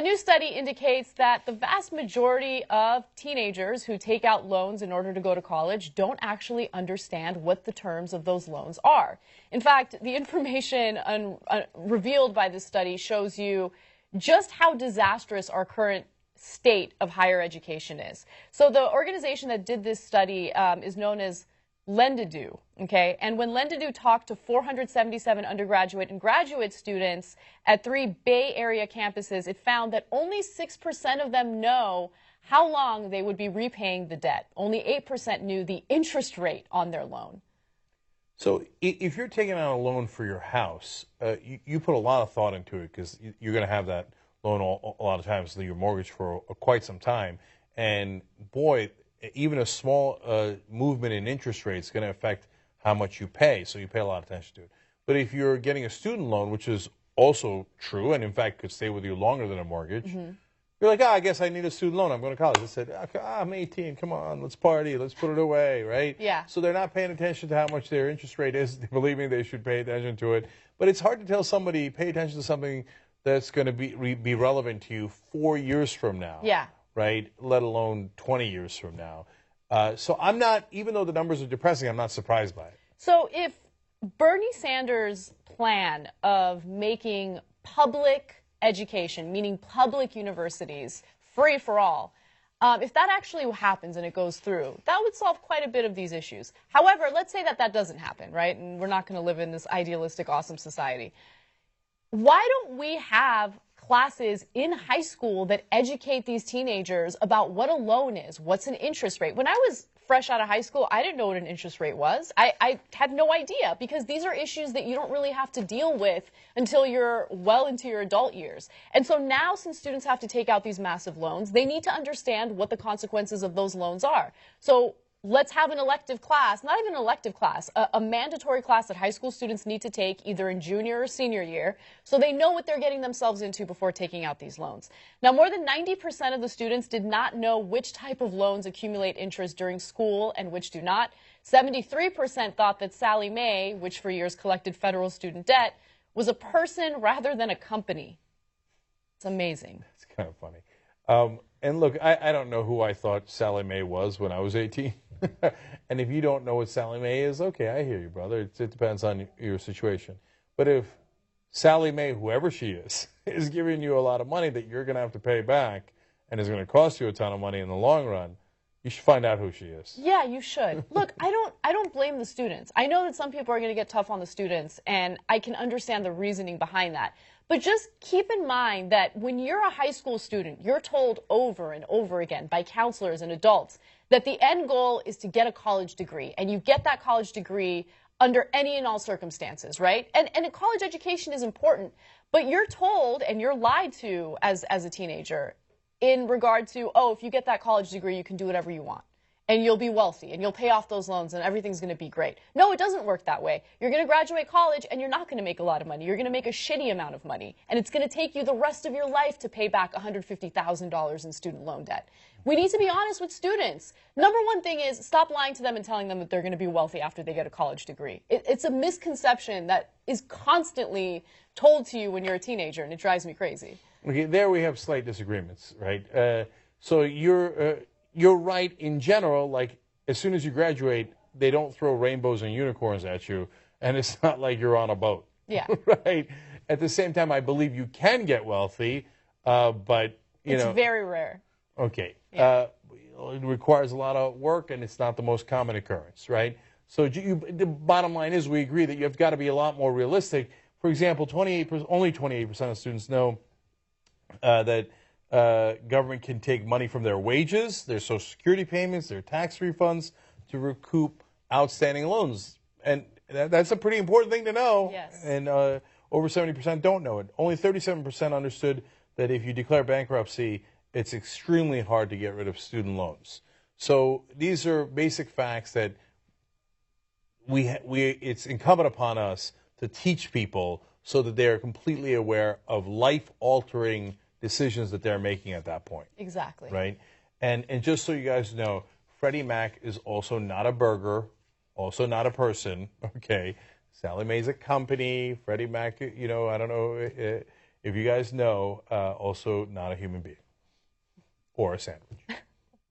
A new study indicates that the vast majority of teenagers who take out loans in order to go to college don't actually understand what the terms of those loans are. In fact, the information revealed by this study shows you just how disastrous our current state of higher education is. So the organization that did this study is known as Lendidoo, okay? And when Lendidoo talked to 477 undergraduate and graduate students at 3 Bay Area campuses, it found that only 6% of them know how long they would be repaying the debt. Only 8% knew the interest rate on their loan. So if you're taking out a loan for your house, you put a lot of thought into it because you're going to have that loan a lot of times, your mortgage for quite some time. And boy, even a small movement in interest rate is going to affect how much you pay, so you pay a lot of attention to it. But if you're getting a student loan, which is also true, and in fact could stay with you longer than a mortgage, you're like, I guess I need a student loan. I'm going to college. I said, I'm 18. Come on, let's party. Let's put it away, right? Yeah. So they're not paying attention to how much their interest rate is. They believe me, they should pay attention to it. But it's hard to tell somebody, pay attention to something that's going to be relevant to you 4 years from now. Yeah. Right, let alone 20 years from now. So I'm not, even though the numbers are depressing, I'm not surprised by it. So if Bernie Sanders' plan of making public education, meaning public universities, free for all, if that actually happens and it goes through, that would solve quite a bit of these issues. However, let's say that that doesn't happen, right? And we're not going to live in this idealistic, awesome society. Why don't we have classes in high school that educate these teenagers about what a loan is, what's an interest rate? When I was fresh out of high school, I didn't know what an interest rate was. I had no idea because these are issues that you don't really have to deal with until you're well into your adult years. And so now, since students have to take out these massive loans, they need to understand what the consequences of those loans are. So let's have an elective class, not even an elective class, a mandatory class that high school students need to take either in junior or senior year so they know what they're getting themselves into before taking out these loans. Now, more than 90% of the students did not know which type of loans accumulate interest during school and which do not. 73% thought that Sallie Mae, which for years collected federal student debt, was a person rather than a company. It's amazing. It's kind of funny. And look, I don't know who I thought Sallie Mae was when I was 18. And if you don't know what Sallie Mae is, okay, I hear you, brother. It depends on your situation. But if Sallie Mae, whoever she is giving you a lot of money that you're going to have to pay back and is going to cost you a ton of money in the long run, you should find out who she is. Yeah, you should. Look, I don't blame the students. I know that some people are going to get tough on the students, and I can understand the reasoning behind that. But just keep in mind that when you're a high school student, you're told over and over again by counselors and adults that the end goal is to get a college degree, and you get that college degree under any and all circumstances, right? And a college education is important, but you're told and you're lied to as a teenager in regard to, oh, if you get that college degree, you can do whatever you want. And you'll be wealthy, and you'll pay off those loans, and everything's going to be great. No, it doesn't work that way. You're going to graduate college, and you're not going to make a lot of money. You're going to make a shitty amount of money, and it's going to take you the rest of your life to pay back $150,000 in student loan debt. We need to be honest with students. Number one thing is stop lying to them and telling them that they're going to be wealthy after they get a college degree. It's a misconception that is constantly told to you when you're a teenager, and it drives me crazy. Okay, there we have slight disagreements, right? So you're right in general, like as soon as you graduate, they don't throw rainbows and unicorns at you, and it's not like you're on a boat. Yeah. Right? At the same time, I believe you can get wealthy, but, it's very rare. Okay. Yeah. It requires a lot of work, and it's not the most common occurrence, right? So the bottom line is we agree that you've got to be a lot more realistic. For example, only 28% of students know that government can take money from their wages, their Social Security payments, their tax refunds to recoup outstanding loans. And that's a pretty important thing to know. Yes. And over 70% don't know it. Only 37% understood that if you declare bankruptcy, it's extremely hard to get rid of student loans. So these are basic facts that it's incumbent upon us to teach people so that they are completely aware of life-altering decisions that they're making at that point. Exactly. Right? And just so you guys know, Freddie Mac is also not a burger, also not a person, okay? Sallie Mae's a company. Freddie Mac, I don't know if you guys know, also not a human being or a sandwich.